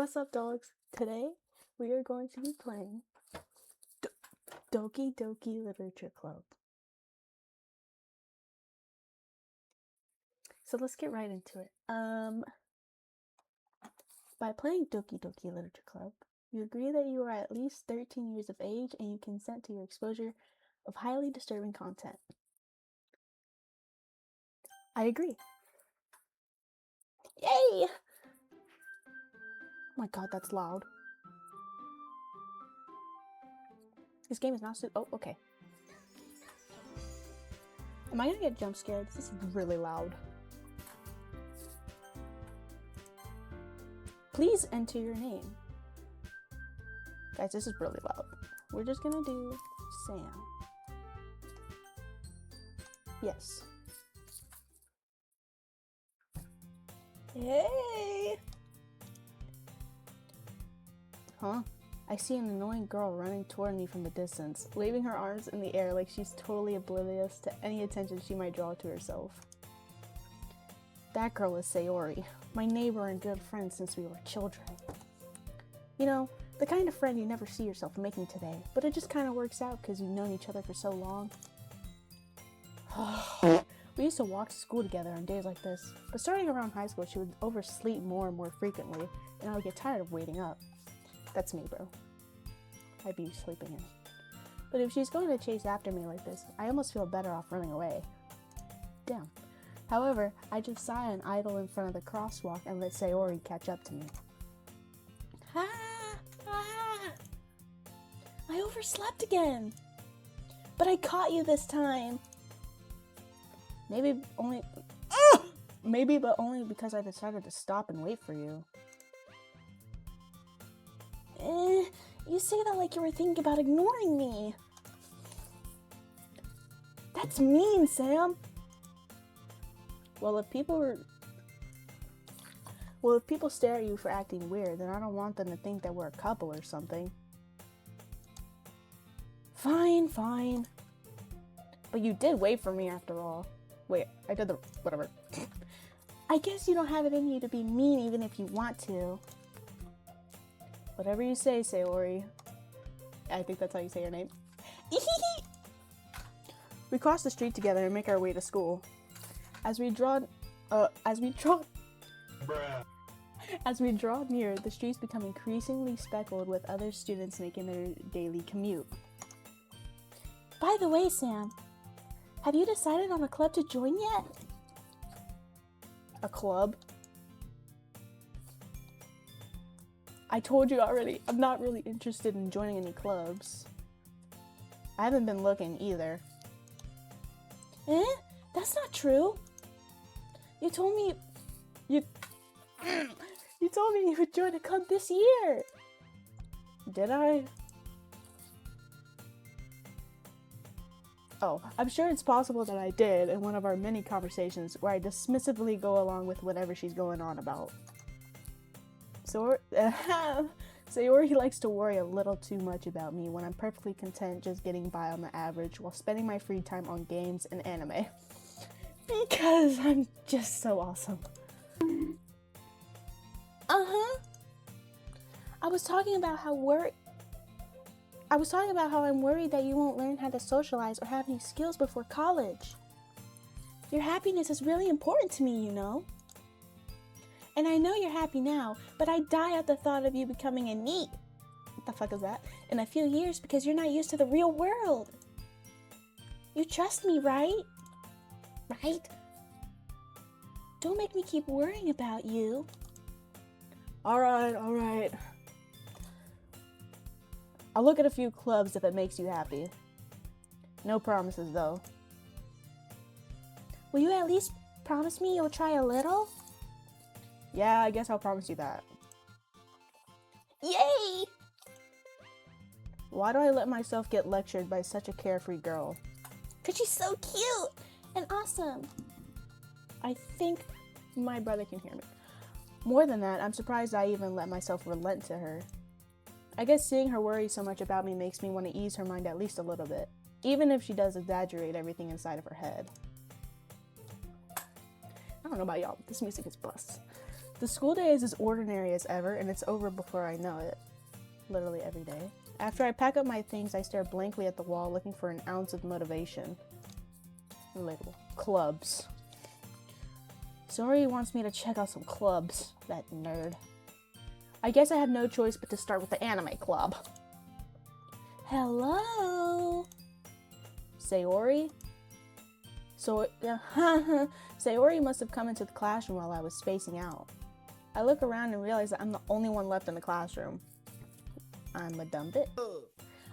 What's up, dogs? Today we are going to be playing Doki Literature Club. So let's get right into it. By playing Doki Literature Club, you agree that you are at least 13 years of age and you consent to your exposure of highly disturbing content. I agree. Yay! Oh my god, that's loud. This game is not oh, okay. Am I gonna get jump scared? This is really loud. Please enter your name. Guys, this is really loud. We're just gonna do Sam. Yes. Hey! Huh? I see an annoying girl running toward me from the distance, waving her arms in the air like she's totally oblivious to any attention she might draw to herself. That girl is Sayori, my neighbor and good friend since we were children. You know, the kind of friend you never see yourself making today, but it just kind of works out because you've known each other for so long. We used to walk to school together on days like this, but starting around high school, she would oversleep more and more frequently, and I would get tired of waiting up. That's me, bro. I'd be sleeping in. But if she's going to chase after me like this, I almost feel better off running away. Damn. However, I just sigh and idle in front of the crosswalk and let Sayori catch up to me. I overslept again! But I caught you this time! Maybe, but only because I decided to stop and wait for you. You say that like you were thinking about ignoring me. That's mean, Sam. Well, if people stare at you for acting weird, then I don't want them to think that we're a couple or something. Fine. But you did wait for me after all. Wait, I did the whatever. I guess you don't have it in you to be mean even if you want to. Whatever you say, Sayori. I think that's how you say your name. We cross the street together and make our way to school. As we draw near, the streets become increasingly speckled with other students making their daily commute. By the way, Sam, have you decided on a club to join yet? A club? I told you already, I'm not really interested in joining any clubs. I haven't been looking either. That's not true. You told me you would join a club this year. Did I? Oh, I'm sure it's possible that I did in one of our many conversations where I dismissively go along with whatever she's going on about. Sayori likes to worry a little too much about me when I'm perfectly content just getting by on the average while spending my free time on games and anime. Because I'm just so awesome. I was talking about how I'm worried that you won't learn how to socialize or have any skills before college. Your happiness is really important to me, you know. And I know you're happy now, but I die at the thought of you becoming a NEET. What the fuck is that? In a few years because you're not used to the real world. You trust me, right? Right? Don't make me keep worrying about you. Alright. I'll look at a few clubs if it makes you happy. No promises, though. Will you at least promise me you'll try a little? Yeah, I guess I'll promise you that. Yay! Why do I let myself get lectured by such a carefree girl? 'Cause she's so cute and awesome. I think my brother can hear me. More than that, I'm surprised I even let myself relent to her. I guess seeing her worry so much about me makes me want to ease her mind at least a little bit, even if she does exaggerate everything inside of her head. I don't know about y'all, but this music is bust. The school day is as ordinary as ever, and it's over before I know it. Literally every day. After I pack up my things, I stare blankly at the wall, looking for an ounce of motivation. Relatable. Clubs. Sori wants me to check out some clubs. That nerd. I guess I have no choice but to start with the anime club. Hello? Sayori? So, Sayori must have come into the classroom while I was spacing out. I look around and realize that I'm the only one left in the classroom. I'm a dumb bitch.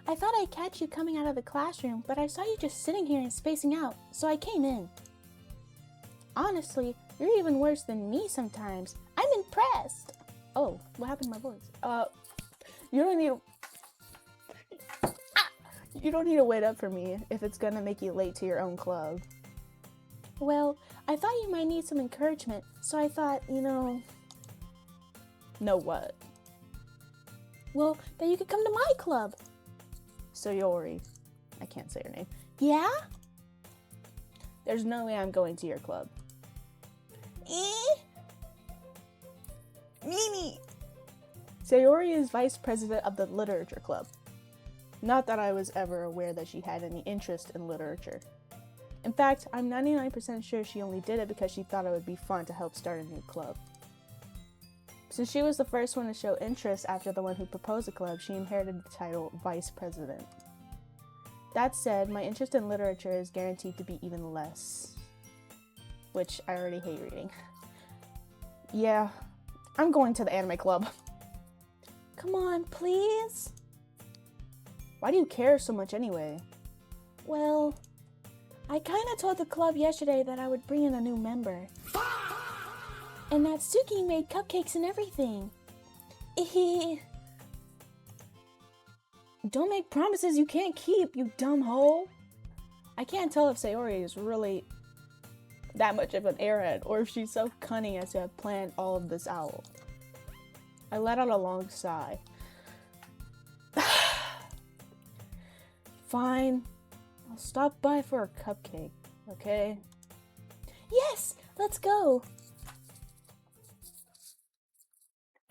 I thought I'd catch you coming out of the classroom, but I saw you just sitting here and spacing out, so I came in. Honestly, you're even worse than me sometimes. I'm impressed. Oh, what happened to my voice? You don't need to wait up for me if it's gonna make you late to your own club. Well, I thought you might need some encouragement, so I thought, Know what? Well, that you could come to my club. Sayori. I can't say her name. Yeah? There's no way I'm going to your club. Mimi! Sayori is vice president of the literature club. Not that I was ever aware that she had any interest in literature. In fact, I'm 99% sure she only did it because she thought it would be fun to help start a new club. Since she was the first one to show interest after the one who proposed the club, she inherited the title Vice President. That said, my interest in literature is guaranteed to be even less. Which I already hate reading. Yeah, I'm going to the anime club. Come on, please? Why do you care so much anyway? Well, I kinda told the club yesterday that I would bring in a new member. And that Suki made cupcakes and everything. Don't make promises you can't keep, you dumb hoe. I can't tell if Sayori is really that much of an airhead or if she's so cunning as to have planned all of this out. I let out a long sigh. Fine. I'll stop by for a cupcake, okay? Yes, let's go.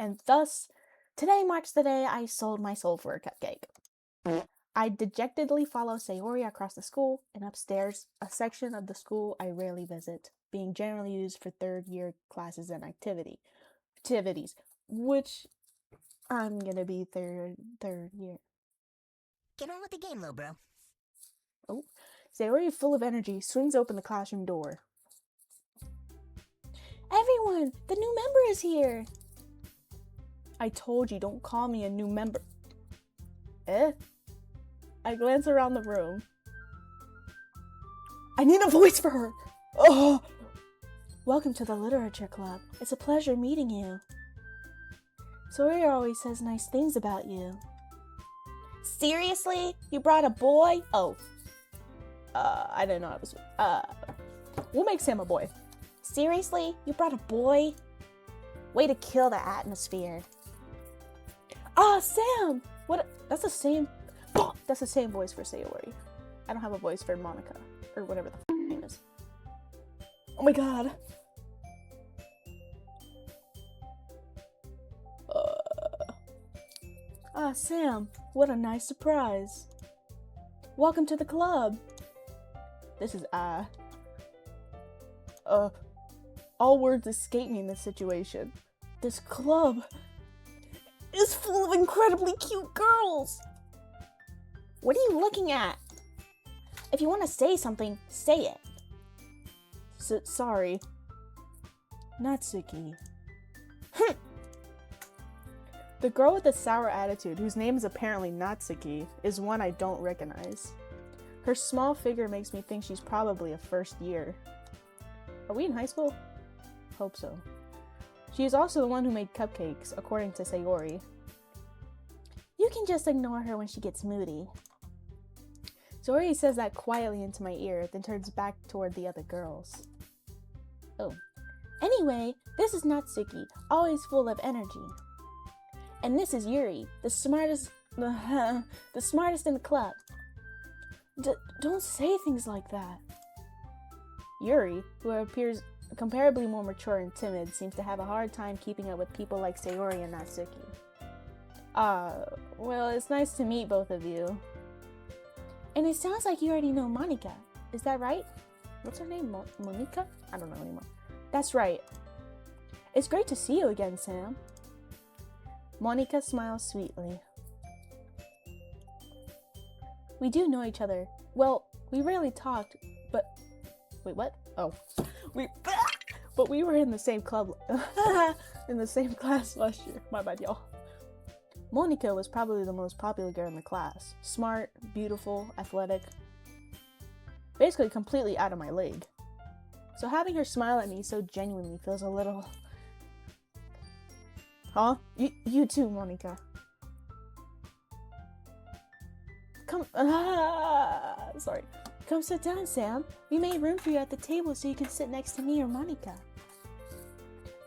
And thus, today marks the day I sold my soul for a cupcake. I dejectedly follow Sayori across the school and upstairs, a section of the school I rarely visit, being generally used for third-year classes and activities, which I'm gonna be third year. Get on with the game, little bro. Oh, Sayori, full of energy, swings open the classroom door. Everyone, the new member is here. I told you, don't call me a new member. I glance around the room. I need a voice for her. Oh. Welcome to the literature club. It's a pleasure meeting you. Sawyer always says nice things about you. Seriously? You brought a boy? Oh. I didn't know it was... What makes him a boy? Seriously? You brought a boy? Way to kill the atmosphere. Ah, Sam! What? That's the same... That's the same voice for Sayori. I don't have a voice for Monica. Or whatever the name is. Oh my god. Ah, Sam, what a nice surprise. Welcome to the club. This is all words escape me in this situation. This club is full of incredibly cute girls. What are you looking at? If you want to say something, say it. Sorry. Natsuki. The girl with the sour attitude, whose name is apparently Natsuki, is one I don't recognize. Her small figure makes me think she's probably a first year. Are we in high school? Hope so. She is also the one who made cupcakes, according to Sayori. You can just ignore her when she gets moody. Sayori says that quietly into my ear, then turns back toward the other girls. Oh. Anyway, this is Natsuki, always full of energy. And this is Yuri, the smartest in the club. Don't say things like that. Yuri, who appears comparably more mature and timid, seems to have a hard time keeping up with people like Sayori and Natsuki. Well, it's nice to meet both of you. And it sounds like you already know Monica. Is that right? What's her name? Monica? I don't know anymore. That's right. It's great to see you again, Sam. Monica smiles sweetly. We do know each other. Well, we rarely talked, but... Wait, what? Oh. But we were in the same club... in the same class last year. My bad, y'all. Monica was probably the most popular girl in the class. Smart, beautiful, athletic. Basically completely out of my league. So having her smile at me so genuinely feels a little... Huh? You too, Monica. Come... sorry. Come sit down, Sam. We made room for you at the table so you can sit next to me or Monica.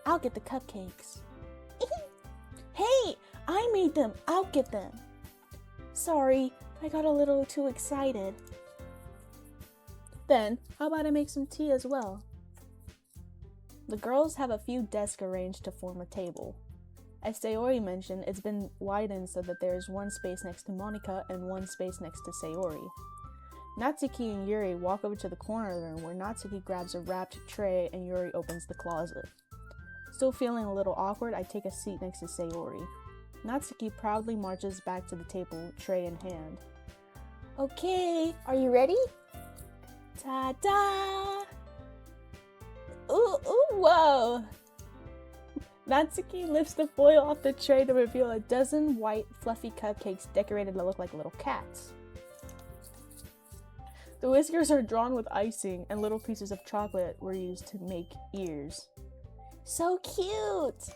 I'll get the cupcakes. Hey! I made them! I'll get them! Sorry, I got a little too excited. Then, how about I make some tea as well? The girls have a few desks arranged to form a table. As Sayori mentioned, it's been widened so that there is one space next to Monica and one space next to Sayori. Natsuki and Yuri walk over to the corner of the room where Natsuki grabs a wrapped tray and Yuri opens the closet. Still feeling a little awkward, I take a seat next to Sayori. Natsuki proudly marches back to the table, tray in hand. Okay, are you ready? Ta-da! Ooh, whoa! Natsuki lifts the foil off the tray to reveal a dozen white, fluffy cupcakes decorated to look like little cats. The whiskers are drawn with icing, and little pieces of chocolate were used to make ears. So cute!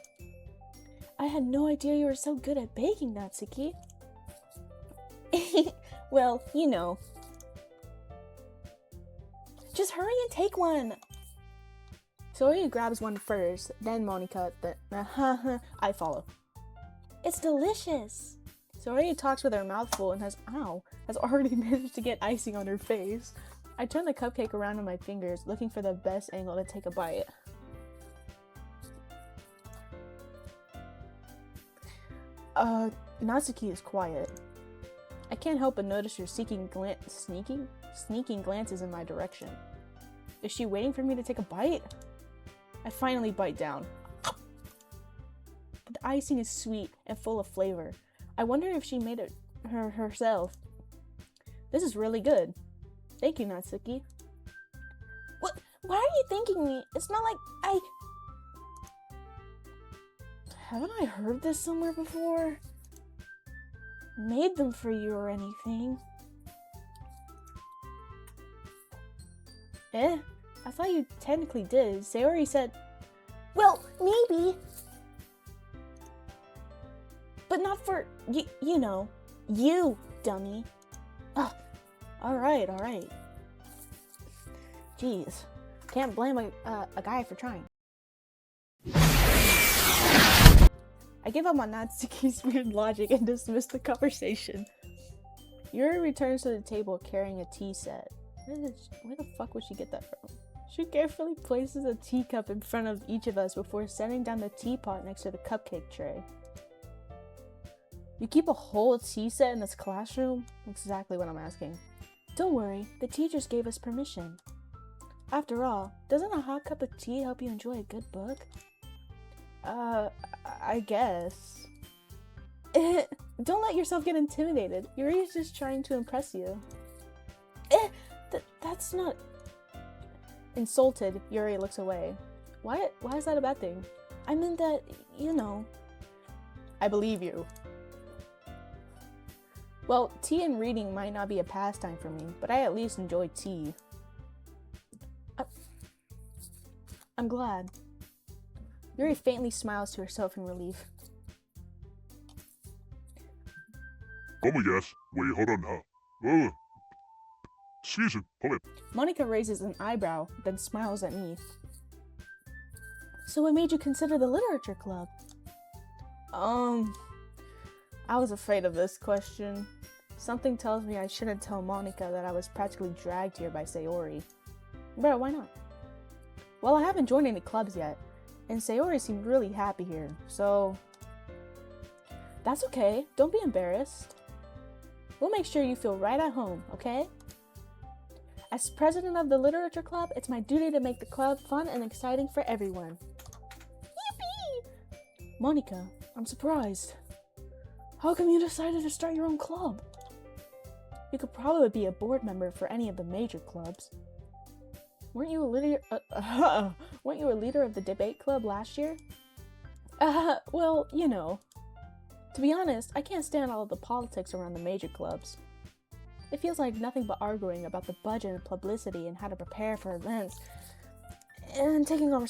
I had no idea you were so good at baking, Natsuki. Well, you know. Just hurry and take one! Sayori grabs one first, then Monica, then I follow. It's delicious! Sayori talks with her mouth full and has already managed to get icing on her face. I turn the cupcake around in my fingers, looking for the best angle to take a bite. Natsuki is quiet. I can't help but notice her sneaking glances in my direction. Is she waiting for me to take a bite? I finally bite down. The icing is sweet and full of flavor. I wonder if she made it herself. This is really good. Thank you, Natsuki. What? Why are you thanking me? It's not like I... Haven't I heard this somewhere before? Made them for you or anything. I thought you technically did. Sayori said... Well, maybe. But not for, you know, you, dummy. Ugh. Alright. Jeez. Can't blame a guy for trying. I give up on Natsuki's weird logic and dismiss the conversation. Yuri returns to the table carrying a tea set. Where the fuck would she get that from? She carefully places a teacup in front of each of us before setting down the teapot next to the cupcake tray. You keep a whole tea set in this classroom? Exactly what I'm asking. Don't worry, the teachers gave us permission. After all, doesn't a hot cup of tea help you enjoy a good book? I guess. Don't let yourself get intimidated. Yuri's just trying to impress you. That's not... Insulted, Yuri looks away. Why is that a bad thing? I meant that, you know... I believe you. Well, tea and reading might not be a pastime for me, but I at least enjoy tea. I'm glad. Yuri faintly smiles to herself in relief. Oh yes. Wait, hold on now. Oh. Excuse me, hold it. Monica raises an eyebrow, then smiles at me. So what made you consider the literature club? I was afraid of this question. Something tells me I shouldn't tell Monica that I was practically dragged here by Sayori. Bro, why not? Well, I haven't joined any clubs yet, and Sayori seemed really happy here, so that's okay. Don't be embarrassed. We'll make sure you feel right at home, okay? As president of the literature club, it's my duty to make the club fun and exciting for everyone. Yippee! Monica, I'm surprised. How come you decided to start your own club? You could probably be a board member for any of the major clubs. Weren't you a leader of the debate club last year? Well, you know. To be honest, I can't stand all of the politics around the major clubs. It feels like nothing but arguing about the budget and publicity and how to prepare for events. And taking on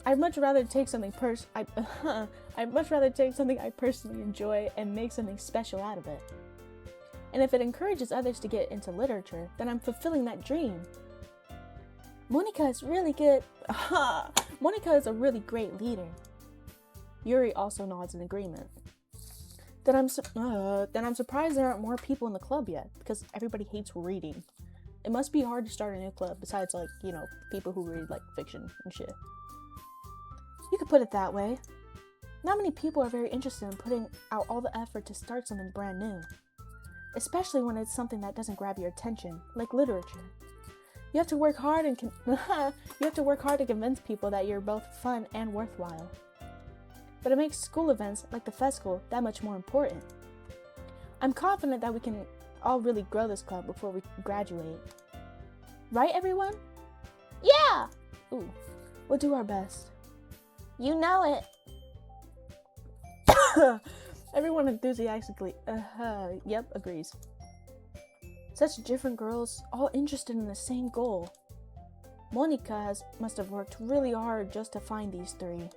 I'd much rather take something I'd much rather take something I personally enjoy and make something special out of it. And if it encourages others to get into literature, then I'm fulfilling that dream. Monica is really good. Monica is a really great leader. Yuri also nods in agreement. Then I'm surprised there aren't more people in the club yet, because everybody hates reading. It must be hard to start a new club, besides, like, you know, people who read, like, fiction and shit. You could put it that way. Not many people are very interested in putting out all the effort to start something brand new. Especially when it's something that doesn't grab your attention, like literature. You have to work hard to convince people that you're both fun and worthwhile. But it makes school events like the festival that much more important. I'm confident that we can all really grow this club before we graduate. Right, everyone? Yeah! Ooh, we'll do our best. You know it. Everyone enthusiastically, yep, agrees. Such different girls, all interested in the same goal. Monica must have worked really hard just to find these three.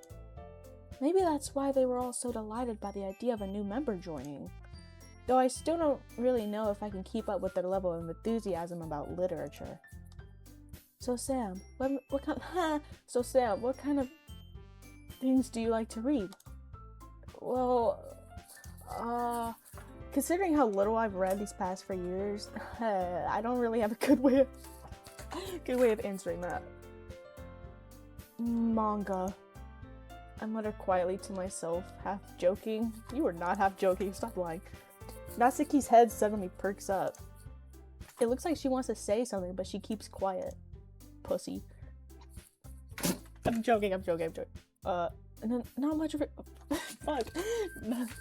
Maybe that's why they were all so delighted by the idea of a new member joining. Though I still don't really know if I can keep up with their level of enthusiasm about literature. So Sam, what kind of things do you like to read? Well, considering how little I've read these past 4 years, I don't really have a good way of answering that. Manga. I mutter quietly to myself, half joking. You are not half joking, stop lying. Natsuki's head suddenly perks up. It looks like she wants to say something, but she keeps quiet. Pussy. I'm joking. Not much of a fuck.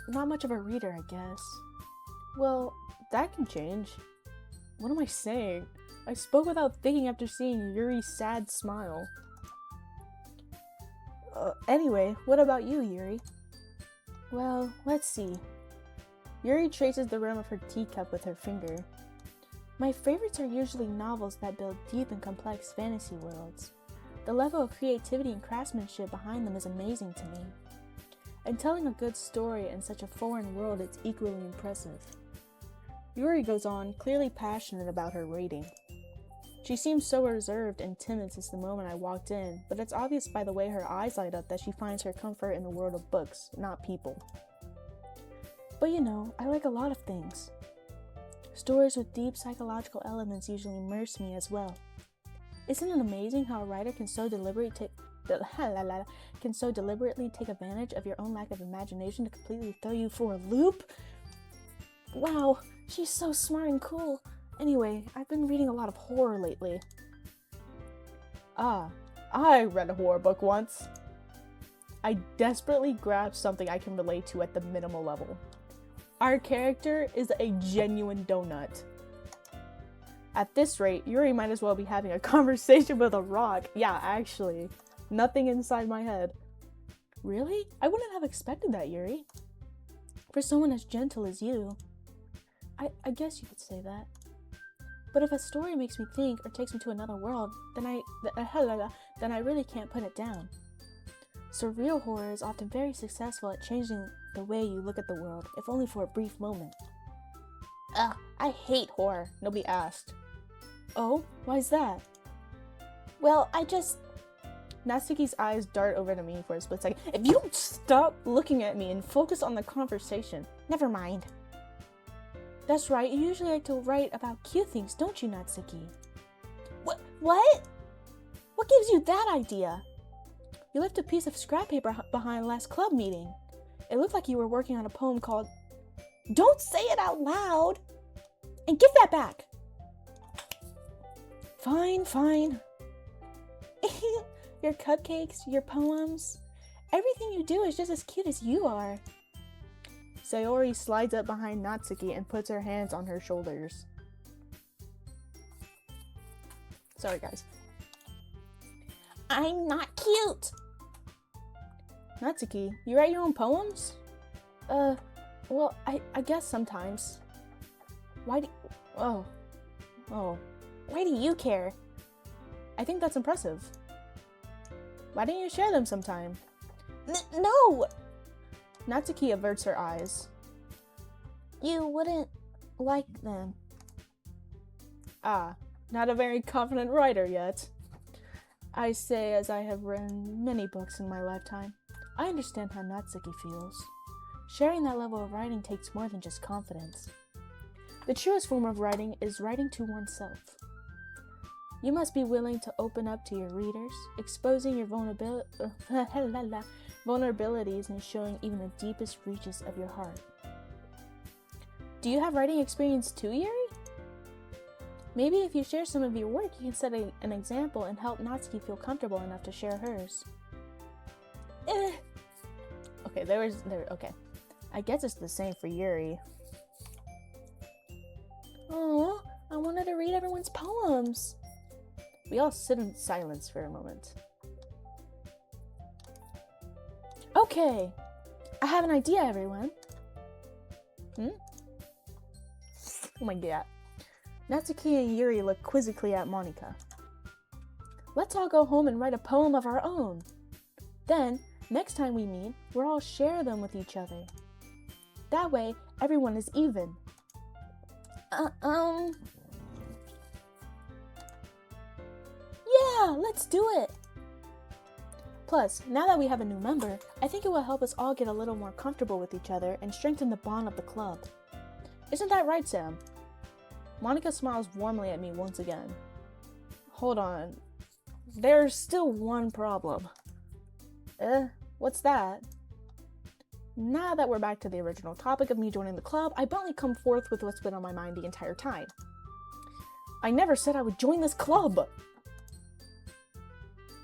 Not much of a reader, I guess. Well, that can change. What am I saying? I spoke without thinking after seeing Yuri's sad smile. Anyway, what about you, Yuri? Well, let's see. Yuri traces the rim of her teacup with her finger. My favorites are usually novels that build deep and complex fantasy worlds. The level of creativity and craftsmanship behind them is amazing to me. And telling a good story in such a foreign world is equally impressive. Yuri goes on, clearly passionate about her reading. She seems so reserved and timid since the moment I walked in, but it's obvious by the way her eyes light up that she finds her comfort in the world of books, not people. But you know, I like a lot of things. Stories with deep psychological elements usually immerse me as well. Isn't it amazing how a writer can so deliberately take advantage of your own lack of imagination to completely throw you for a loop? Wow, she's so smart and cool. Anyway, I've been reading a lot of horror lately. I read a horror book once. I desperately grabbed something I can relate to at the minimal level. Our character is a genuine donut. At this rate, Yuri might as well be having a conversation with a rock. Yeah, actually. Nothing inside my head. Really? I wouldn't have expected that, Yuri. For someone as gentle as you. I guess you could say that. But if a story makes me think or takes me to another world, then I really can't put it down. Surreal horror is often very successful at changing the way you look at the world, if only for a brief moment. Ugh, I hate horror. Nobody asked. Oh, why's that? Well, Natsuki's eyes dart over to me for a split second. If you don't stop looking at me and focus on the conversation. Never mind. That's right, you usually like to write about cute things, don't you, Natsuki? What? What gives you that idea? You left a piece of scrap paper behind last club meeting. It looked like you were working on a poem called... Don't say it out loud! And give that back! Fine, fine. Your cupcakes, your poems, everything you do is just as cute as you are. Sayori slides up behind Natsuki and puts her hands on her shoulders. Sorry, guys. I'm not cute! Natsuki, you write your own poems? Well, I guess sometimes. Why do... Oh. Why do you care? I think that's impressive. Why don't you share them sometime? No! Natsuki averts her eyes. You wouldn't like them. Ah, not a very confident writer yet. I say as I have written many books in my lifetime. I understand how Natsuki feels. Sharing that level of writing takes more than just confidence. The truest form of writing is writing to oneself. You must be willing to open up to your readers, exposing your vulnerabilities and showing even the deepest reaches of your heart. Do you have writing experience too, Yuri? Maybe if you share some of your work, you can set an example and help Natsuki feel comfortable enough to share hers. Okay, okay. I guess it's the same for Yuri. Oh, I wanted to read everyone's poems. We all sit in silence for a moment. Okay, I have an idea, everyone. Oh my god. Natsuki and Yuri look quizzically at Monika. Let's all go home and write a poem of our own. Then, next time we meet, we'll all share them with each other. That way, everyone is even. Yeah, let's do it! Plus, now that we have a new member, I think it will help us all get a little more comfortable with each other and strengthen the bond of the club. Isn't that right, Sam? Monika smiles warmly at me once again. Hold on. There's still one problem. What's that? Now that we're back to the original topic of me joining the club, I bluntly come forth with what's been on my mind the entire time. I never said I would join this club!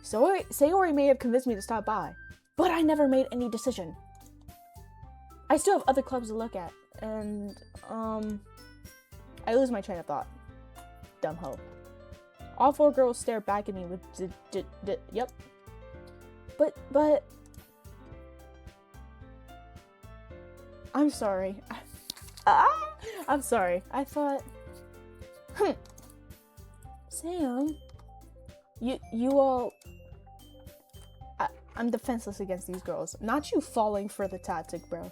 Sayori may have convinced me to stop by, but I never made any decision. I still have other clubs to look at, and, I lose my train of thought. Dumb hoe. All four girls stare back at me with yep. But... I'm sorry. I'm sorry. I thought... Sam... You all... I'm defenseless against these girls. Not you falling for the tactic, bro.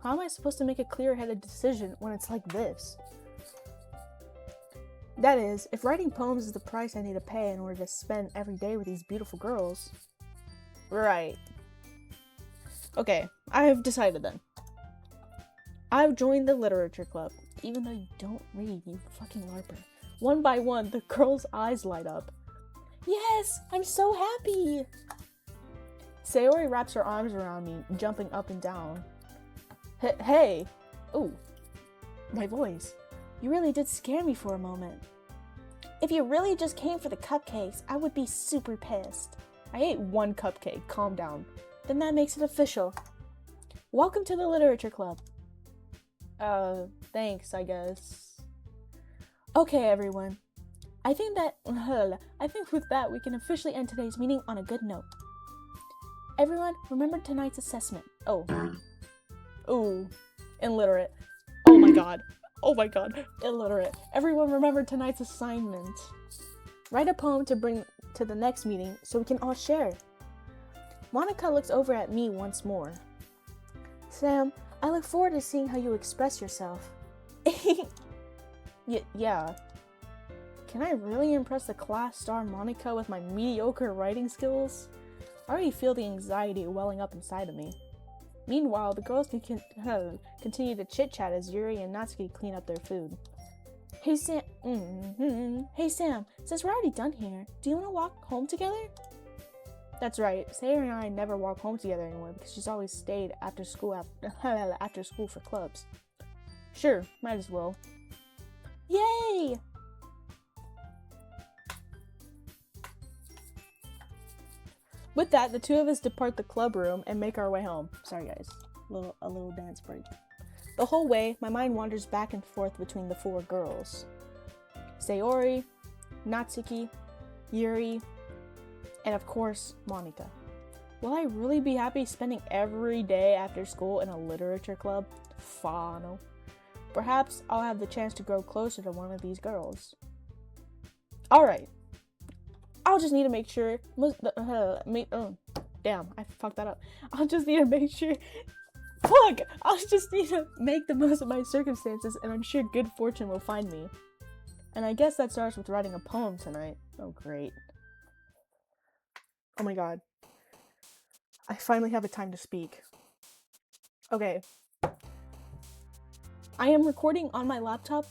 How am I supposed to make a clear-headed decision when it's like this? That is, if writing poems is the price I need to pay in order to spend every day with these beautiful girls. Right. Okay, I have decided then. I've joined the literature club, even though you don't read, you fucking LARPer. One by one, the girls' eyes light up. Yes, I'm so happy! Sayori wraps her arms around me, jumping up and down. Hey! Ooh, my voice. You really did scare me for a moment. If you really just came for the cupcakes, I would be super pissed. I ate one cupcake, calm down. Then that makes it official. Welcome to the literature club. Thanks, I guess. Okay, everyone. I think with that we can officially end today's meeting on a good note. Everyone, remember tonight's assessment. Ooh, illiterate. Oh my god, illiterate. Everyone remember tonight's assignment. Write a poem to bring to the next meeting so we can all share. Monika looks over at me once more. Sam, I look forward to seeing how you express yourself. Yeah. Can I really impress the class star Monika with my mediocre writing skills? I already feel the anxiety welling up inside of me. Meanwhile, the girls can continue to chit-chat as Yuri and Natsuki clean up their food. Hey Sam, Hey Sam, since we're already done here, do you want to walk home together? That's right, Sarah and I never walk home together anymore because she's always stayed after school after school for clubs. Sure, might as well. Yay! With that, the two of us depart the club room and make our way home. Sorry guys, a little dance break. The whole way, my mind wanders back and forth between the four girls. Sayori, Natsuki, Yuri, and of course, Monika. Will I really be happy spending every day after school in a literature club? Fano. Perhaps I'll have the chance to grow closer to one of these girls. Alright. I'll just need to make sure... damn, I fucked that up. I'll just need to make sure... Fuck! I'll just need to make the most of my circumstances, and I'm sure good fortune will find me. And I guess that starts with writing a poem tonight. Oh, great. Oh my god. I finally have a time to speak. Okay. I am recording on my laptop,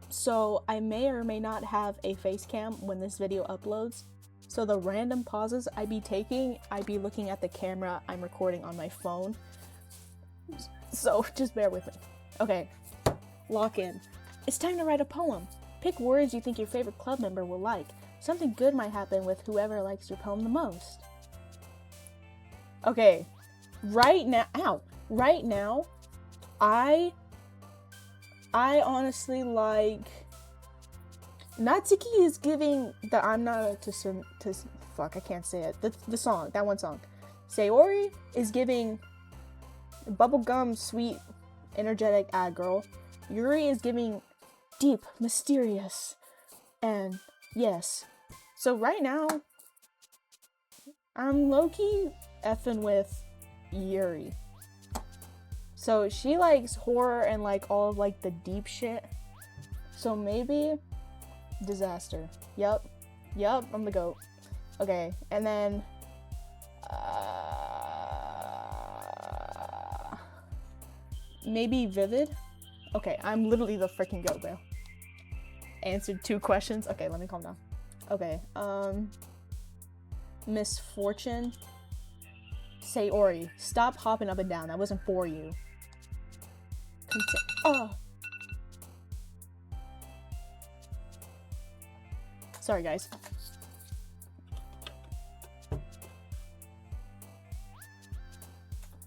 so I may or may not have a face cam when this video uploads. So the random pauses I be taking, I be looking at the camera I'm recording on my phone. So just bear with me. Okay, lock in. It's time to write a poem. Pick words you think your favorite club member will like. Something good might happen with whoever likes your poem the most. Okay, right now, I honestly like... Natsuki is giving the I'm not to fuck, I can't say it. The song, that one song. Sayori is giving bubblegum, sweet, energetic ad girl. Yuri is giving deep, mysterious, and yes. So right now, I'm low-key effing with Yuri. So she likes horror and like all of like the deep shit. So maybe disaster. Yup, I'm the goat. Okay, and then maybe vivid. Okay, I'm literally the freaking goat, bro. Answered 2 questions. Okay, let me calm down. Okay, misfortune. Sayori, stop hopping up and down. That wasn't for you. Oh. Sorry, guys.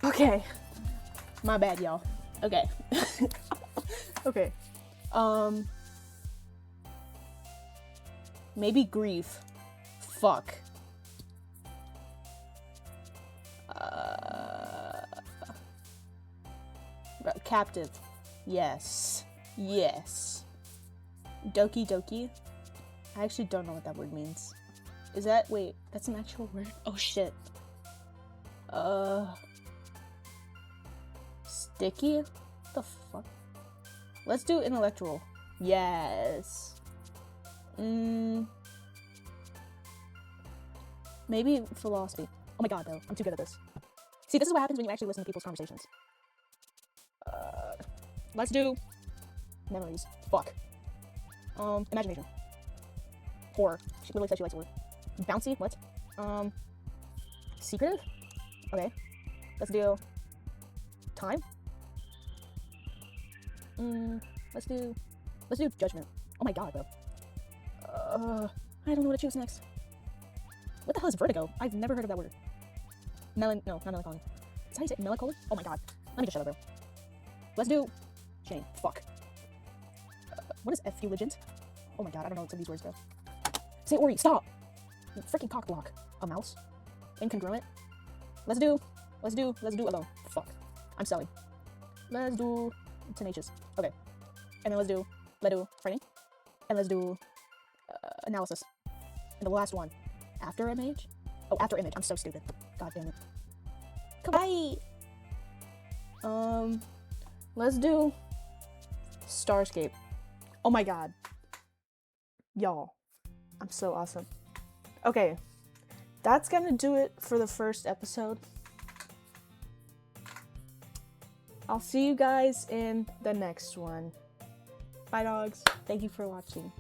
Okay. My bad, y'all. Okay. Okay. Maybe grief. Fuck. Captive. Yes. Doki. I actually don't know what that word means. Is that... Wait, that's an actual word? Oh, shit. Sticky? What the fuck? Let's do intellectual. Yes. Maybe philosophy. Oh my god, though. I'm too good at this. See, this is what happens when you actually listen to people's conversations. Let's do... memories. Fuck. Imagination. Horror. She literally said she likes horror. Bouncy? What? Secretive? Okay. Let's do... time? Let's do judgment. Oh my god, bro. I don't know what to choose next. What the hell is vertigo? I've never heard of that word. No, not melancholy. Is that how you say it? Melancholy? Oh my god. Let me just shut up, bro. Let's do... shame. Fuck. What is effuligent? Oh my god, I don't know what some of these words go. Sayori, stop! You freaking cock block. A mouse? Incongruent? Let's do alone. Fuck. I'm selling. Let's do tenacious. Okay. And then let's do frightening. And let's do analysis. And the last one. After image? Oh, after image. I'm so stupid. God damn it. Kawaii! Let's do Starscape. Oh my god. Y'all. I'm so awesome. Okay. That's gonna do it for the first episode. I'll see you guys in the next one. Bye, dogs. Thank you for watching.